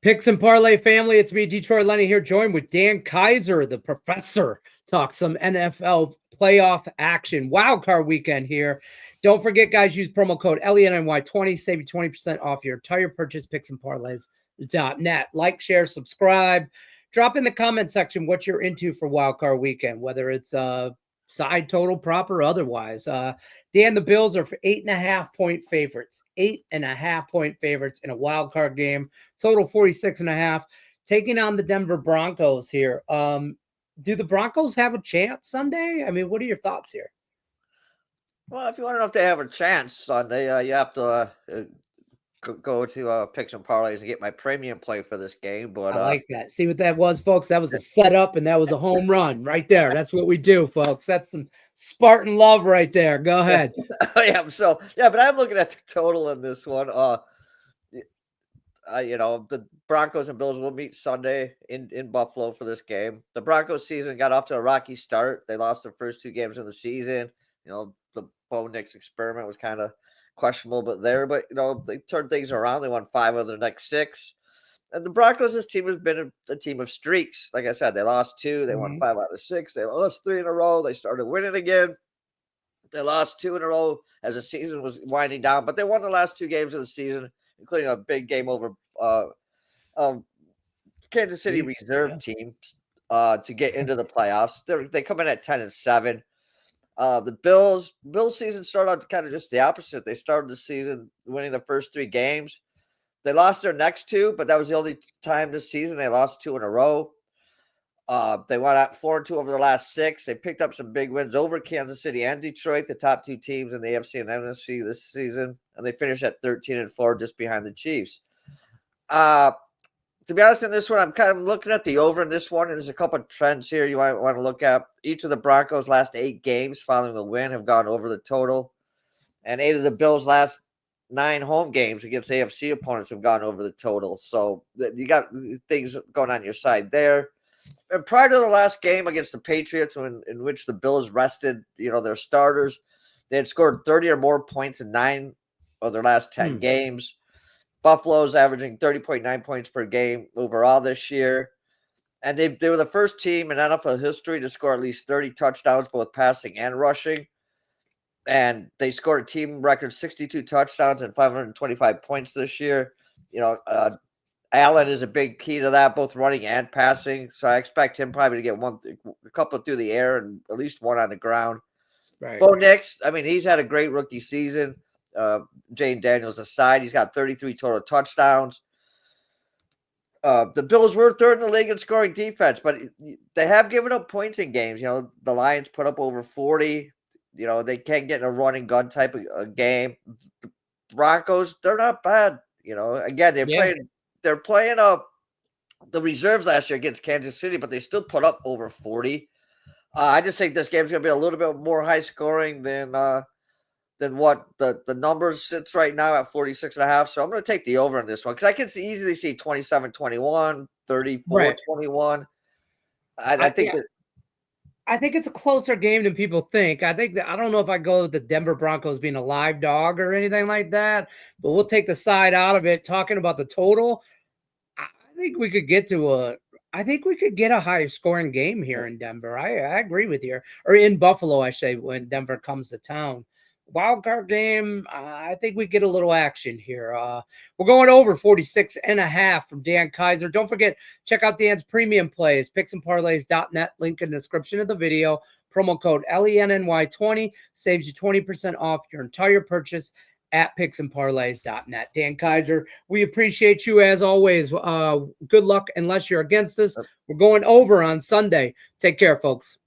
Picks and Parlay family, it's me, Detroit Lenny here, joined with Dan Kaiser, the professor. Talk some NFL playoff action. Wildcard weekend here. Don't forget, guys, use promo code LENNY20, save you 20% off your entire purchase, picksandparlays.net. Like, share, subscribe. Drop in the comment section what you're into for Wildcard weekend, whether it's side total, prop, or otherwise. Dan, the Bills are for 8.5-point favorites. 8.5-point favorites in a wild card game. Total 46.5. Taking on the Denver Broncos here. Do the Broncos have a chance Sunday? I mean, what are your thoughts here? Well, if you want to know if they have a chance Sunday, you have to go to Picks and Parlays and get my premium play for this game. But I like that. See what that was, folks? That was a setup, and that was a home run right there. That's what we do, folks. That's some Spartan love right there. Go ahead. But I'm looking at the total in this one. The Broncos and Bills will meet Sunday in Buffalo for this game. The Broncos season got off to a rocky start. They lost their first two games of the season. The Bo Nix experiment was kind of questionable, but they turned things around. They won 5 of their next 6. And the Broncos, this team has been a team of streaks. Like I said, they lost 2. They won 5 out of 6. They lost 3 in a row. They started winning again. They lost 2 in a row as the season was winding down, but they won the last 2 games of the season, including a big game over Kansas City reserve teams to get into the playoffs. They come in at 10-7. The Bills season started out kind of just the opposite. They started the season winning the first 3 games. They lost their next 2, but that was the only time this season they lost 2 in a row. They went out 4-2 over the last 6. They picked up some big wins over Kansas City and Detroit, the top 2 teams in the AFC and NFC this season, and they finished at 13-4, just behind the Chiefs. To be honest, in this one, I'm kind of looking at the over in this one, and there's a couple of trends here you might want to look at. Each of the Broncos' last 8 games following a win have gone over the total, and 8 of the Bills' last 9 home games against AFC opponents have gone over the total. So you got things going on your side there. And prior to the last game against the Patriots, in which the Bills rested, their starters, they had scored 30 or more points in 9 of their last 10 games. Buffalo's averaging 30.9 points per game overall this year. And they were the first team in NFL history to score at least 30 touchdowns, both passing and rushing. And they scored a team record 62 touchdowns and 525 points this year. Allen is a big key to that, both running and passing. So I expect him probably to get a couple through the air and at least 1 on the ground. Right. Bo Nix, he's had a great rookie season. Jane Daniels aside, he's got 33 total touchdowns. The Bills were 3rd in the league in scoring defense, but they have given up points in games. The Lions put up over 40. They can't get in a run and gun type of game. The Broncos, they're not bad. Again, they're playing the reserves last year against Kansas City, but they still put up over 40. I just think this game's going to be a little bit more high scoring than what the numbers sits right now at 46.5. So I'm going to take the over in this one because I can easily see 27-21, 34-21. I think it's a closer game than people think. I don't know if I go with the Denver Broncos being a live dog or anything like that, but we'll take the side out of it. Talking about the total, I think we could get a high scoring game here in Denver. I agree with you. Or in Buffalo, I say, when Denver comes to town. Wildcard game, I think we get a little action here. We're going over 46.5 from Dan Kaiser. Don't forget, check out Dan's premium plays, picksandparlays.net, link in the description of the video. Promo code LENNY20 saves you 20% off your entire purchase at picksandparlays.net. Dan Kaiser, we appreciate you as always. Good luck unless you're against us. We're going over on Sunday. Take care, folks.